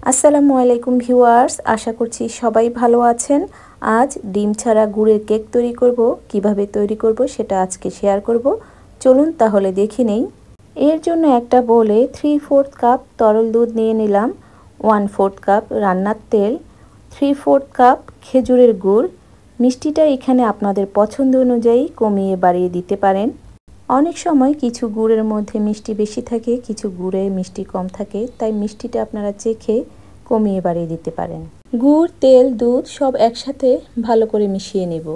আসসালামু আলাইকুম ভিউয়ার্স, আশা করছি সবাই ভালো আছেন। আজ ডিম ছাড়া গুড়ের কেক তৈরি করব। কিভাবে তৈরি করব সেটা আজকে শেয়ার করব। চলুন তাহলে দেখে নেই। এর জন্য একটা বোলে 3/4 কাপ তরল দুধ নিয়ে নিলাম, 1/4 কাপ রান্নার তেল, 3/4 কাপ খেজুরের গুড়। মিষ্টিটা এখানে আপনাদের পছন্দ অনুযায়ী কমিয়ে বাড়িয়ে দিতে পারেন। অনেক সময় কিছু গুড়ের মধ্যে মিষ্টি বেশি থাকে, কিছু গুড়ে মিষ্টি কম থাকে, তাই মিষ্টিটা আপনারা চেখে কমিয়ে বাড়িয়ে দিতে পারেন। গুড়, তেল, দুধ সব একসাথে ভালো করে মিশিয়ে নেব।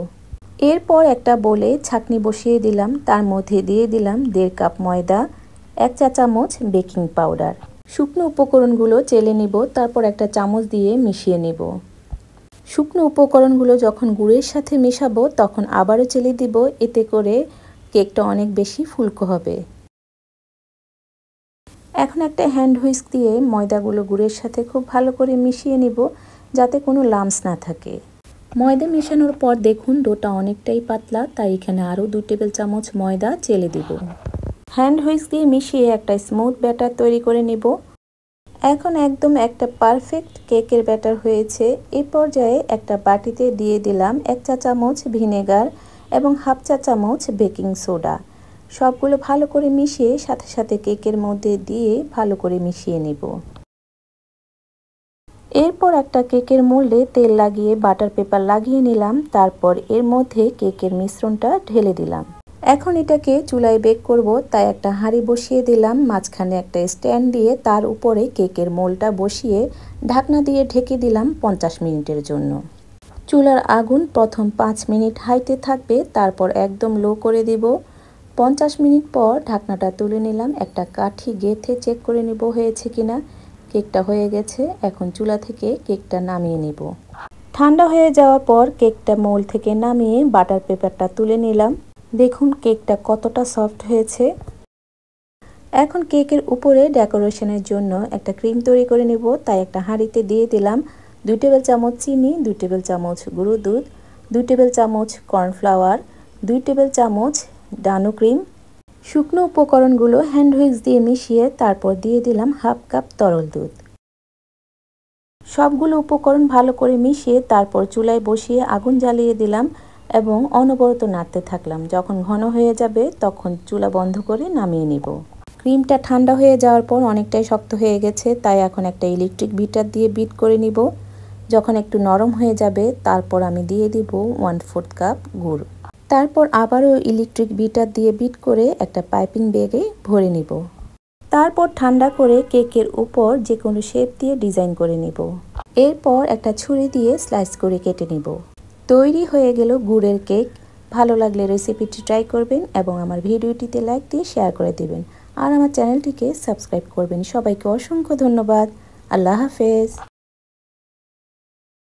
এরপর একটা বোলে ছাঁকনি বসিয়ে দিলাম, তার মধ্যে দিয়ে দিলাম 1.5 কাপ ময়দা, 1 চা চামচ বেকিং পাউডার। শুকনো উপকরণগুলো চেলে নিব, তারপর একটা চামচ দিয়ে মিশিয়ে নেব। শুকনো উপকরণগুলো যখন গুড়ের সাথে মেশাবো তখন আবারও চেলে দিব, এতে করে কেকটা অনেক বেশি ফুলকো হবে। এখন একটা হ্যান্ড হুইস্ক দিয়ে ময়দাগুলো গুড়ের সাথে খুব ভালো করে মিশিয়ে নিব, যাতে কোনো লাম্পস না থাকে। ময়দা মেশানোর পর দেখুন ডোটা অনেকটাই পাতলা, তাই এখানে আরও 2 টেবিল চামচ ময়দা চেলে দিব। হ্যান্ড হুইস্ক দিয়ে মিশিয়ে একটা স্মুথ ব্যাটার তৈরি করে নিব। এখন একদম একটা পারফেক্ট কেকের ব্যাটার হয়েছে। এই পর্যায়ে একটা বাটিতে দিয়ে দিলাম 1 চা চামচ ভিনেগার এবং 1/2 চা চামচ বেকিং সোডা। সবগুলো ভালো করে মিশিয়ে সাথে সাথে কেকের মধ্যে দিয়ে ভালো করে মিশিয়ে নিব। এরপর একটা কেকের মোল্ডে তেল লাগিয়ে বাটার পেপার লাগিয়ে নিলাম, তারপর এর মধ্যে কেকের মিশ্রণটা ঢেলে দিলাম। এখন এটাকে চুলায় বেক করব, তাই একটা হাঁড়ি বসিয়ে দিলাম, মাঝখানে একটা স্ট্যান্ড দিয়ে তার উপরে কেকের মোল্ডটা বসিয়ে ঢাকনা দিয়ে ঢেকে দিলাম 50 মিনিটের জন্য। চুলার আগুন প্রথম 5 মিনিট হাইতে থাকবে, তারপর একদম লো করে দিব। 50 মিনিট পর ঢাকনাটা তুলে নিলাম, একটা কাঠি গেঁথে চেক করে নিব হয়েছে কিনা। কেকটা হয়ে গেছে। এখন চুলা থেকে কেকটা নামিয়ে নিব। ঠান্ডা হয়ে যাওয়ার পর কেকটা মোল্ড থেকে নামিয়ে বাটার পেপারটা তুলে নিলাম। দেখুন কেকটা কতটা সফট হয়েছে। এখন কেকের উপরে ডেকোরেশনের জন্য একটা ক্রিম তৈরি করে নেব, তাই একটা হাঁড়িতে দিয়ে দিলাম 2 টেবিল চামচ চিনি, 2 টেবিল চামচ গুঁড়ো দুধ, 2 টেবিল চামচ কর্নফ্লাওয়ার, 2 টেবিল চামচ ডানো ক্রিম। শুকনো উপকরণগুলো হ্যান্ড হুইস্ক দিয়ে মিশিয়ে তারপর দিয়ে দিলাম 1/2 কাপ তরল দুধ। সবগুলো উপকরণ ভালো করে মিশিয়ে তারপর চুলায় বসিয়ে আগুন জ্বালিয়ে দিলাম এবং অনবরত নাড়তে থাকলাম। যখন ঘন হয়ে যাবে তখন চুলা বন্ধ করে নামিয়ে নিব। ক্রিমটা ঠান্ডা হয়ে যাওয়ার পর অনেকটাই শক্ত হয়ে গেছে, তাই এখন একটা ইলেকট্রিক বিটার দিয়ে বিট করে নিব। যখন একটু নরম হয়ে যাবে তারপর আমি দিয়ে দিব 1/4 কাপ গুড়। তারপর আবারও ইলেকট্রিক বিটার দিয়ে বিট করে একটা পাইপিং ব্যাগে ভরে নিব। তারপর ঠান্ডা করে কেকের উপর যে কোনো শেপ দিয়ে ডিজাইন করে নিব। এরপর একটা ছুরি দিয়ে স্লাইস করে কেটে নিব। তৈরি হয়ে গেল গুড়ের কেক। ভালো লাগলে রেসিপিটি ট্রাই করবেন এবং আমার ভিডিওটিতে লাইক দিয়ে শেয়ার করে দিবেন আর আমার চ্যানেলটিকে সাবস্ক্রাইব করবেন। সবাইকে অসংখ্য ধন্যবাদ। আল্লাহ হাফেজ।